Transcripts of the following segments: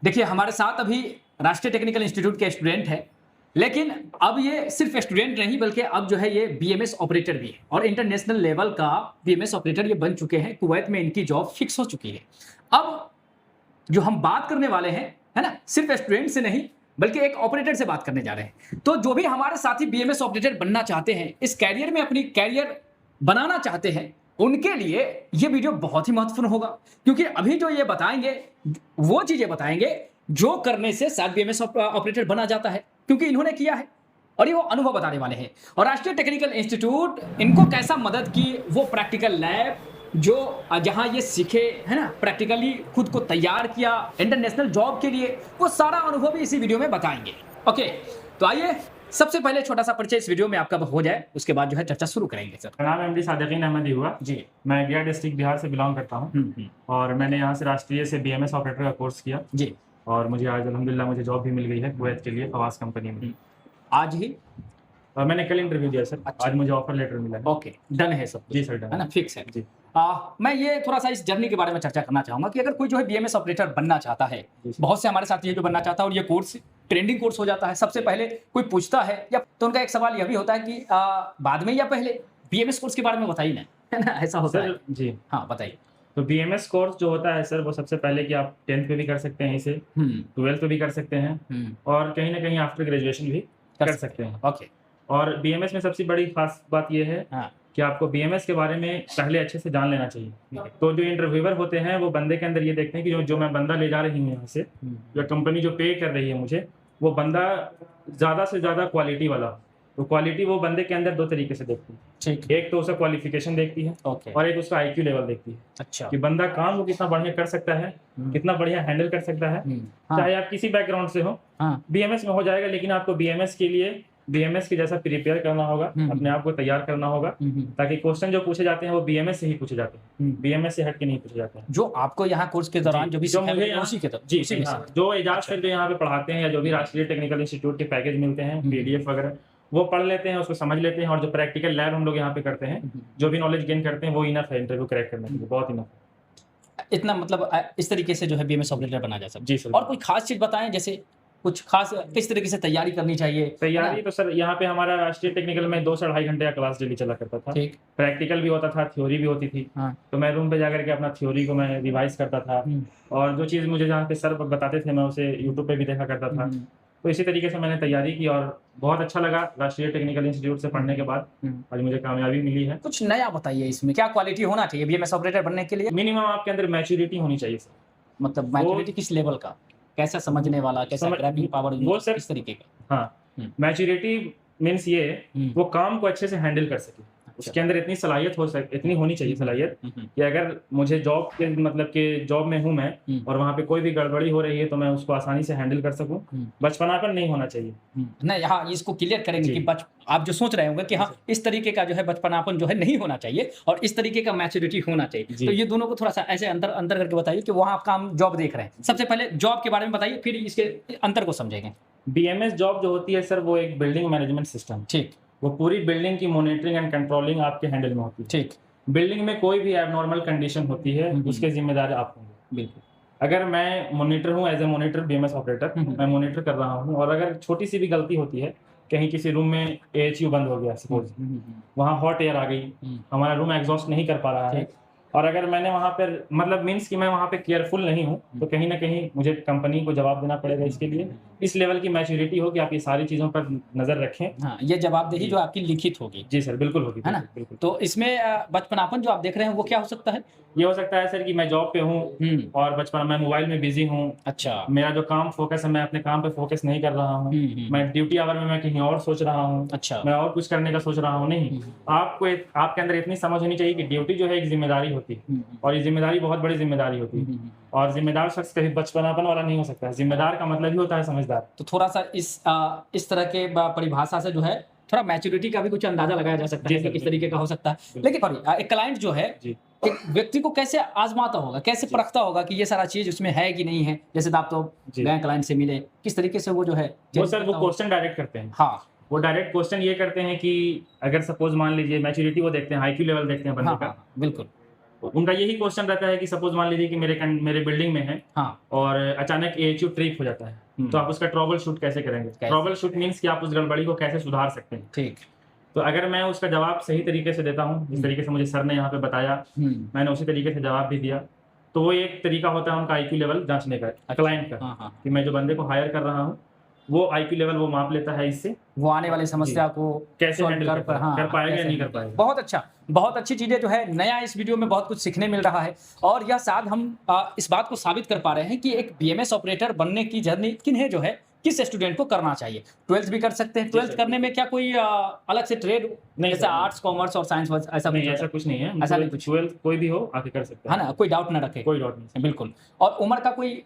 देखिए हमारे साथ अभी राष्ट्रीय टेक्निकल इंस्टीट्यूट के स्टूडेंट है, लेकिन अब ये सिर्फ स्टूडेंट नहीं बल्कि अब जो है ये बीएमएस ऑपरेटर भी है और इंटरनेशनल लेवल का बीएमएस ऑपरेटर ये बन चुके हैं। कुवैत में इनकी जॉब फिक्स हो चुकी है। अब जो हम बात करने वाले हैं, है ना, सिर्फ स्टूडेंट से नहीं बल्कि एक ऑपरेटर से बात करने जा रहे हैं। तो जो भी हमारे साथी बीएमएस ऑपरेटर बनना चाहते हैं, इस कैरियर में अपनी कैरियर बनाना चाहते हैं, उनके लिए ये वीडियो बहुत ही महत्वपूर्ण होगा, क्योंकि अभी जो ये बताएंगे वो चीजें बताएंगे जो करने से शायद बीएमएस ऑपरेटर बना जाता है, क्योंकि इन्होंने किया है और ये वो अनुभव बताने वाले हैं। और राष्ट्रीय टेक्निकल इंस्टीट्यूट इनको कैसा मदद की, वो प्रैक्टिकल लैब जो जहां ये सीखे, है ना, प्रैक्टिकली खुद को तैयार किया इंटरनेशनल जॉब के लिए, वो सारा अनुभव भी इसी वीडियो में बताएंगे। ओके, तो आइए सबसे पहले छोटा सा परिचय इस वीडियो में आपका हो जाए, उसके बाद जो है चर्चा शुरू करेंगे। सर, मेरा नाम एमडी सादिकीन अहमद हुआ जी। मैं गया डिस्ट्रिक्ट बिहार से बिलोंग करता हूँ और मैंने यहाँ से राष्ट्रीय से बीएमएस ऑपरेटर का कोर्स किया जी। और मुझे आज अल्हम्दुलिल्लाह मुझे जॉब भी मिल गई है कुवैत के लिए फवास कंपनी में। आज ही मैंने कल इंटरव्यू दिया सर। अच्छा। आज मुझे ऑफर लेटर मिला है। ओके, डन है सब जी सर, डन है ना, फिक्स है जी। मैं ये थोड़ा सा इस जर्नी के बारे में चर्चा करना चाहूंगा कि अगर कोई जो है बीएमएस ऑपरेटर बनना चाहता है, बहुत से हमारे साथी है जो बनना चाहता है और ये कोर्स ट्रेंडिंग कोर्स हो जाता है। सबसे पहले कोई पूछता है या तो उनका एक सवाल यह भी होता है कि बाद में या पहले बीएमएस कोर्स के बारे में बताइए ना, है ना, ऐसा होता है जी। हाँ बताइए। तो बीएमएस कोर्स जो होता है सर, वो सबसे पहले कि आप 10th पे भी कर सकते हैं, इसे 12th पे भी कर सकते हैं और कहीं ना कहीं आफ्टर ग्रेजुएशन भी कर सकते हैं। ओके, और बीएमएस में सबसे बड़ी खास बात यह है कि आपको बीएमएस के बारे में पहले अच्छे से जान लेना चाहिए। तो जो इंटरव्यूअर होते हैं वो बंदे के अंदर ये देखते हैं कि जो मैं बंदा ले जा रही हूँ यहाँ से, जो कंपनी जो पे कर रही है मुझे, वो बंदा ज़्यादा से ज़्यादा क्वालिटी वाला। तो क्वालिटी वो बंदे के अंदर दो तरीके से देखती है। ठीक, एक तो उसका क्वालिफिकेशन देखती है और एक उसका आईक्यू लेवल देखती है। अच्छा, कि बंदा काम को कितना बढ़िया कर सकता है, कितना बढ़िया हैंडल कर सकता है। चाहे आप किसी बैकग्राउंड से हो, बीएमएस में हो जाएगा, लेकिन आपको बीएमएस के लिए बीएमएस के जैसा प्रिपेयर करना होगा, अपने आप को तैयार करना होगा, ताकि क्वेश्चन जो पूछे जाते हैं वो बीएमएस से ही पूछे जाते हैं, बीएमएस से हट के नहीं पूछे जाते हैं। जो आपको यहाँ कोर्स के दौरान जो भी जो मुझे उसी के जी जो एजाज सर जो यहाँ पे पढ़ाते हैं या जो भी राष्ट्रीय टेक्निकल इंस्टीट्यूट के पैकेज मिलते हैं, पीडीएफ वगैरह, वो पढ़ लेते हैं, उसको समझ लेते हैं और जो प्रैक्टिकल लैब हम लोग यहाँ पे करते हैं, जो भी नॉलेज गेन करते हैं, वो इनफ है इंटरव्यू क्रैक करने के लिए, बहुत इनफ है। इतना मतलब इस तरीके से जो है बीएमएस ऑपरेटर बना जा सकता है जी सर। और कोई खास चीज बताएं, जैसे कुछ खास किस तरीके से तैयारी करनी चाहिए? तैयारी तो सर यहाँ पे हमारा राष्ट्रीय टेक्निकल में 2 से 2.5 घंटे का क्लास डेली चला करता था। ठीक, प्रैक्टिकल भी होता था, थ्योरी भी होती थी। तो मैं रूम पे जाकर के अपना थ्योरी को मैं रिवाइज करता था और जो चीज़ मुझे जहाँ पे सर बताते थे मैं उसे यूट्यूब पे भी देखा करता था। तो इसी तरीके से मैंने तैयारी की और बहुत अच्छा लगा राष्ट्रीय टेक्निकल इंस्टीट्यूट से पढ़ने के बाद। आज मुझे कामयाबी मिली है। कुछ नया बताइए, इसमें क्या क्वालिटी होना चाहिए बीएमएस ऑपरेटर बनने के लिए? मिनिमम आपके अंदर मैच्योरिटी होनी चाहिए सर। मतलब मैच्योरिटी किस लेवल का, कैसा समझने वाला, कैसा ग्रैबिंग पावर, वो सर किस तरीके का? हाँ, मैच्योरिटी मीन्स ये वो काम को अच्छे से हैंडल कर सके, उसके अंदर इतनी सलाहियत हो सके, इतनी होनी चाहिए सलाहियत कि अगर मुझे जॉब के मतलब के जॉब में हूँ मैं और वहाँ पे कोई भी गड़बड़ी हो रही है तो मैं उसको आसानी से हैंडल कर सकूँ। बचपनापन नहीं होना चाहिए। नहीं, हाँ, इसको क्लियर करेंगे कि आप जो सोच रहे होंगे कि हाँ इस तरीके का जो है बचपनापन जो है नहीं होना चाहिए और इस तरीके का मैच्योरिटी होना चाहिए। तो ये दोनों को थोड़ा सा ऐसे अंतर करके बताइए कि वहाँ आप काम जॉब देख रहे हैं। सबसे पहले जॉब के बारे में बताइए, फिर इसके अंतर को समझेंगे। बीएमएस जॉब जो होती है सर, वो एक बिल्डिंग मैनेजमेंट सिस्टम। ठीक, वो पूरी बिल्डिंग की मॉनिटरिंग एंड कंट्रोलिंग आपके हैंडल में होती है। ठीक, बिल्डिंग में कोई भी एबनॉर्मल कंडीशन होती है उसके जिम्मेदार आप होंगे। बिल्कुल। अगर मैं मॉनिटर हूँ, as a monitor BMS operator मैं मॉनिटर कर रहा हूँ और अगर छोटी सी भी गलती होती है, कहीं किसी रूम में एएचयू बंद हो गया सपोज, वहाँ हॉट एयर आ गई, हमारा रूम एग्जॉस्ट नहीं कर पा रहा है और अगर मैंने वहाँ पर मतलब मीन्स कि मैं वहाँ पे केयरफुल नहीं हूँ, तो कहीं ना कहीं मुझे कंपनी को जवाब देना पड़ेगा। इसके लिए इस लेवल की मैच्योरिटी हो कि आप ये सारी चीज़ों पर नज़र रखें। हाँ, ये जवाबदेही जो आपकी लिखित होगी। जी सर, बिल्कुल होगी, है ना। बिल्कुल। तो इसमें बचपनापन जो आप देख रहे हैं वो क्या हो सकता है? ये हो सकता है सर कि मैं जॉब पे हूँ और बचपन मैं मोबाइल में बिजी हूँ। अच्छा, मेरा जो काम फोकस है, मैं अपने काम पे फोकस नहीं कर रहा हूँ। मैं ड्यूटी आवर में मैं कहीं और सोच रहा हूँ। अच्छा, मैं और कुछ करने का सोच रहा हूँ। नहीं, आपको आपके अंदर इतनी समझ होनी चाहिए कि ड्यूटी जो है एक जिम्मेदारी होती है और ये जिम्मेदारी बहुत बड़ी जिम्मेदारी होती है और जिम्मेदार शख्स कभी बचपनापन वाला नहीं हो सकता है। जिम्मेदार का मतलब ही होता है समझदार। तो थोड़ा सा इस तरह के परिभाषा से जो है थोड़ा मैच्योरिटी का भी कुछ अंदाजा लगाया जा सकता है कि किस तरीके का हो सकता है। लेकिन एक क्लाइंट जो है एक व्यक्ति को कैसे आजमाता होगा, कैसे परखता होगा कि ये सारा चीज उसमें है कि नहीं है? जैसे आप तो गए क्लाइंट से मिले, किस तरीके से वो जो है वो सर वो क्वेश्चन डायरेक्ट करते हैं। हाँ, वो डायरेक्ट क्वेश्चन ये करते हैं कि अगर सपोज मान लीजिए मैच्योरिटी वो देखते हैं, आईक्यू लेवल देखते हैं बंदे का। बिल्कुल। उनका यही क्वेश्चन रहता है कि सपोज मान लीजिए कि मेरे बिल्डिंग में है, हाँ, और अचानक AHU ट्रिप हो जाता है, तो आप उसका ट्रबल शूट कैसे करेंगे? ट्रबल शूट मीन्स कि आप उस गड़बड़ी को कैसे सुधार सकते हैं। ठीक। तो अगर मैं उसका जवाब सही तरीके से देता हूँ, जिस तरीके से मुझे सर ने यहाँ पे बताया, मैंने उसी तरीके से जवाब भी दिया, तो वो एक तरीका होता है उनका IQ लेवल जांचने का, क्लाइंट का, कि मैं जो बंदे को हायर कर रहा हूँ वो IQ लेवल वो माप लेता है, इससे वो आने वाली समस्या को कैसे हैंडल कर पाएगा या नहीं कर पाएगा। बहुत अच्छा, बहुत अच्छी चीजें जो है, नया इस वीडियो में बहुत कुछ सीखने मिल रहा है। और यह साथ हम इस बात को साबित कर पा रहे हैं कि एक BMS ऑपरेटर बनने की जर्नी किन्हें जो है, किस स्टूडेंट को करना चाहिए। 12th भी कर सकते हैं। 12th करने में क्या कोई अलग से ट्रेड नहीं, जैसे आर्ट्स, कॉमर्स और साइंस ऐसा नहीं, ऐसा कुछ नहीं है, ऐसा नहीं कुछ। 12th कोई भी हो आके कर सकता है ना, कोई डाउट ना रखे, कोई डाउट नहीं। बिल्कुल। और उम्र का कोई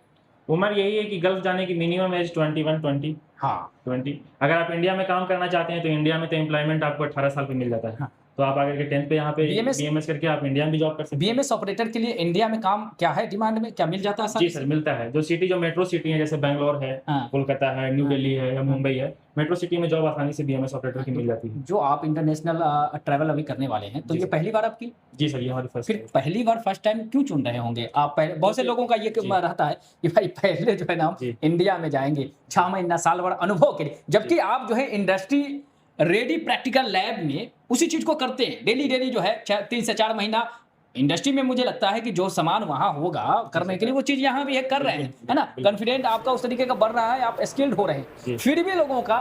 उम्र यही है कि गल्फ जाने की मिनिमम एज 21-20। हाँ, 20। अगर आप इंडिया में काम करना चाहते हैं तो इंडिया में तो एम्प्लॉयमेंट आपको 18 साल पे मिल जाता है। हाँ। तो आप आगे के 10th पे यहाँ पे BMS करके आप इंडिया में भी जॉब कर सकते हैं। BMS ऑपरेटर के लिए इंडिया में काम क्या है, डिमांड में क्या मिल जाता है? जी सर, मिलता है। जो मेट्रो सिटी है, जैसे बैंगलोर है, कोलकाता है, न्यू दिल्ली है या मुंबई है, मेट्रो सिटी में जॉब आसानी से BMS ऑपरेटर की मिल जाती है। जो आप इंटरनेशनल ट्रैवल अभी करने वाले हैं, तो ये पहली बार आपकी? जी सर, ये हमारी फर्स्ट। फिर पहली बार फर्स्ट टाइम क्यों चुन रहे होंगे आप? बहुत से लोगों का ये रहता है कि भाई पहले जो है ना इंडिया में जाएंगे 6 महीना साल भर अनुभव के लिए, जबकि आप जो है इंडस्ट्री रेडी प्रैक्टिकल लैब में उसी चीज को करते हैं डेली जो है 3 से 4 महीना इंडस्ट्री में। मुझे लगता है कि जो सामान वहां होगा करने के लिए वो चीज यहाँ भी है, कर रहे हैं, है ना। कॉन्फिडेंट आपका उस तरीके का बढ़ रहा है, आप स्किल्ड हो रहे हैं। फिर भी लोगों का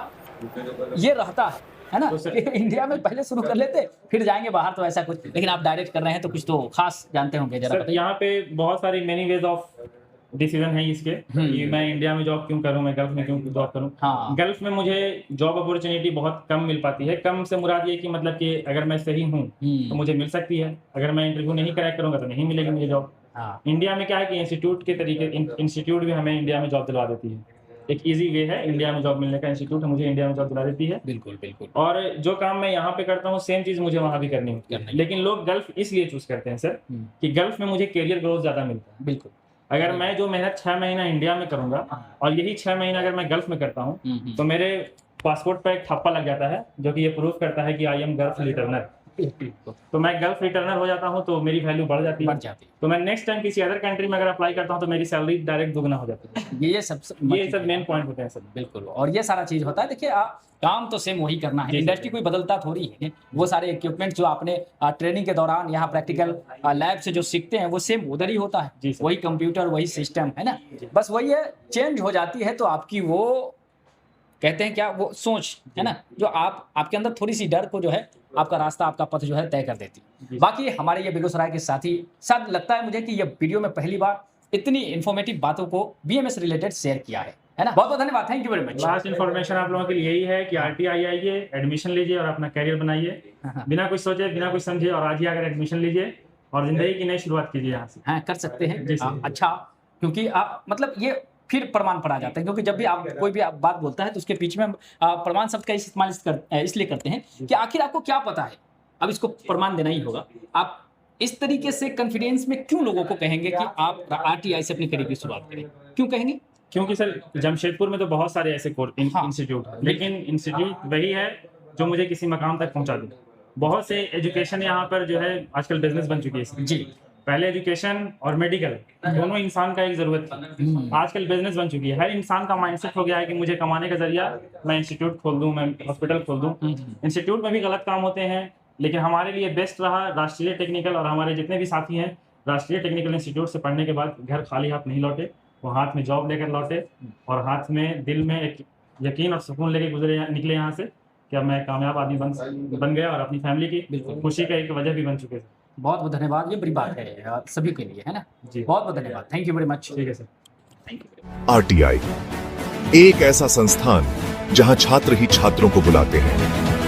ये रहता है ना कि इंडिया में पहले शुरू कर लेते फिर जाएंगे बाहर, तो ऐसा कुछ। लेकिन आप डायरेक्ट कर रहे हैं तो कुछ तो खास जानते होंगे, जरा बताइए। यहाँ पे बहुत सारी मेनी वेज ऑफ डिसीजन है इसके, कि मैं इंडिया में जॉब क्यों करूं, मैं गल्फ में क्यों जॉब करूं। हाँ। गल्फ में मुझे जॉब अपॉर्चुनिटी बहुत कम मिल पाती है। कम से मुराद ये कि मतलब कि अगर मैं सही हूं तो मुझे मिल सकती है, अगर मैं इंटरव्यू नहीं क्रैक करूंगा तो नहीं मिलेगी मुझे जॉब। हाँ। इंडिया में क्या है कि इंस्टीट्यूट के तरीके, इंस्टीट्यूट भी हमें इंडिया में जॉब दिलवा देती है। एक इजी वे है इंडिया में जॉब मिलने का, इंस्टीट्यूट मुझे इंडिया में जॉब दिला देती है। बिल्कुल बिल्कुल। और जो काम मैं यहाँ पे करता हूँ सेम चीज मुझे वहाँ भी करनी होती है। लेकिन लोग गल्फ इसलिए चूज करते हैं सर कि गल्फ में मुझे कैरियर ग्रोथ ज्यादा मिलता है। बिल्कुल। अगर मैं जो मेहनत 6 महीना इंडिया में करूंगा और यही 6 महीना अगर मैं गल्फ में करता हूँ तो मेरे पासपोर्ट पर एक ठप्पा लग जाता है, जो कि ये प्रूफ करता है कि आई एम गल्फ रिटर्नर। तो मैं गल्फ रिटर्नर हो जाता हूँ तो मेरी वैल्यू बढ़ जाती है। तो मैं नेक्स्ट टाइम किसी अदर कंट्री में अगर अप्लाई करता हूँ तो मेरी सैलरी डायरेक्ट दुगना हो जाती है। ये सब मेन पॉइंट होते हैं सर। बिल्कुल। और ये सारा चीज होता है। देखिए काम तो सेम वही करना है, इंडस्ट्री कोई बदलता थोड़ी है। वो सारे इक्विपमेंट जो आपने ट्रेनिंग के दौरान यहाँ प्रैक्टिकल लैब से जो सीखते हैं वो सेम उधर ही होता है। वही कंप्यूटर, वही सिस्टम, है ना। बस वही है, चेंज हो जाती है तो आपकी वो कहते हैं क्या, वो सोच है ना, जो आपके अंदर थोड़ी सी डर को जो है आपका रास्ता, आपका पथ जो है तय कर देती। बाकी हमारे ये बेगूसराय के साथी साथ लगता है मुझे कि ये वीडियो में पहली बार इतनी इन्फॉर्मेटिव बातों को BMS रिलेटेड शेयर किया है ना। बहुत बहुत धन्यवाद, thank you very much. Last information आप लोगों के लिए यही है कि RTI आइए, एडमिशन लीजिए और अपना कैरियर बनाइए, बिना कुछ सोचे, बिना कुछ समझे, और आज ही आकर एडमिशन लीजिए और जिंदगी की नई शुरुआत कीजिए यहाँ से। हाँ, कर सकते हैं। अच्छा, क्योंकि मतलब ये फिर प्रमाण पर आ जाता है, क्योंकि जब भी आप कोई भी बात बोलता है तो उसके पीछे में प्रमाण शब्द का इस्तेमाल इसलिए करते हैं कि आखिर आपको क्या पता है, अब इसको प्रमाण देना ही होगा। आप इस तरीके से कॉन्फिडेंस में क्यों लोगों को कहेंगे कि आप RTI से अपनी करियर की शुरुआत करें, क्यों कहेंगे? क्योंकि सर जमशेदपुर में तो बहुत सारे ऐसे इंस्टीट्यूट है, लेकिन इंस्टीट्यूट वही है जो मुझे किसी मकाम तक पहुंचा दे। बहुत से एजुकेशन यहाँ पर जो है आजकल बिजनेस बन चुकी है जी। पहले एजुकेशन और मेडिकल दोनों इंसान का एक जरूरत थी, आजकल बिजनेस बन चुकी है। हर इंसान का माइंडसेट हो गया है कि मुझे कमाने का जरिया मैं इंस्टीट्यूट खोल दूं, मैं हॉस्पिटल खोल दूं। इंस्टीट्यूट में भी गलत काम होते हैं, लेकिन हमारे लिए बेस्ट रहा राष्ट्रीय टेक्निकल, और हमारे जितने भी साथी हैं राष्ट्रीय टेक्निकल इंस्टीट्यूट से पढ़ने के बाद घर खाली हाथ नहीं लौटे, वो हाथ में जॉब लेकर लौटे और हाथ में दिल में एक यकीन और सुकून लेके निकले यहाँ से कि अब मैं कामयाब आदमी बन गया और अपनी फैमिली की खुशी का एक वजह भी बन चुके थे। बहुत बहुत धन्यवाद, ये बड़ी बात है सभी के लिए, है ना जी। बहुत बहुत धन्यवाद, थैंक यू वेरी मच। ठीक है सर, थैंक यू। RTI एक ऐसा संस्थान जहां छात्र ही छात्रों को बुलाते हैं।